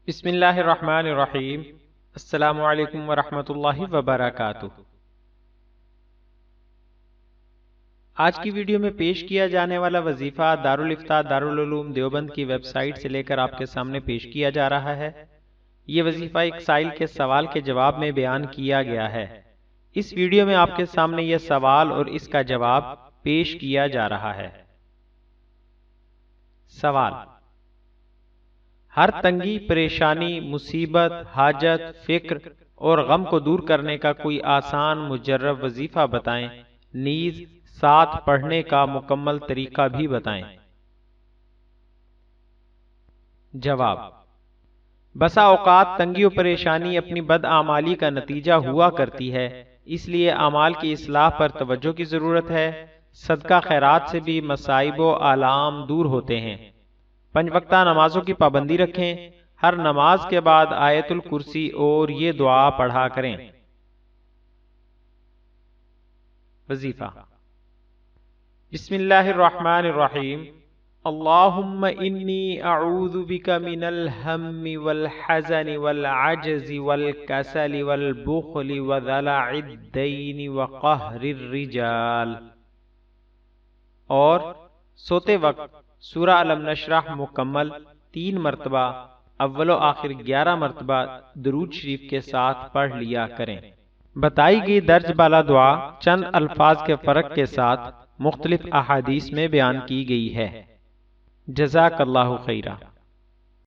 بسم اللہ الرحمن الرحیم۔ السلام علیکم ورحمۃ اللہ وبرکاتہ۔ آج کی ویڈیو میں پیش کیا جانے والا وظیفہ دارالافتاء دارالعلوم دیوبند کی ویب سائٹ سے لے کر آپ کے سامنے پیش کیا جا رہا ہے۔ یہ وظیفہ ایک سائل کے سوال کے جواب میں بیان کیا گیا ہے۔ اس ویڈیو میں آپ کے سامنے یہ سوال اور اس کا جواب پیش کیا جا رہا ہے۔ سوال: ہر تنگی، پریشانی، مصیبت، حاجت، فکر اور غم کو دور کرنے کا کوئی آسان مجرب وظیفہ بتائیں، نیز ساتھ پڑھنے کا مکمل طریقہ بھی بتائیں۔ جواب: بسا اوقات تنگی و پریشانی اپنی بدعمالی کا نتیجہ ہوا کرتی ہے، اس لیے اعمال کی اصلاح پر توجہ کی ضرورت ہے۔ صدقہ خیرات سے بھی مصائب و آلام دور ہوتے ہیں۔ 5 وقتہ نمازوں کی پابندی رکھیں۔ ہر نماز کے بعد آیت الکرسی اور یہ دعا پڑھا کریں۔ وظیفہ: بسم اللہ الرحمن الرحیم۔ اللہم انی اعوذ بک من الہم والحزن والعجز والکسل والبخل وذلع الدین وقہر الرجال۔ اور سوتے وقت سورہ علم نشرح مکمل 3 مرتبہ، اول و آخر 11 مرتبہ درود شریف کے ساتھ پڑھ لیا کریں۔ بتائی گئی درج بالا دعا چند الفاظ کے فرق کے ساتھ مختلف احادیث میں بیان کی گئی ہے۔ جزاک اللہ خیرہ۔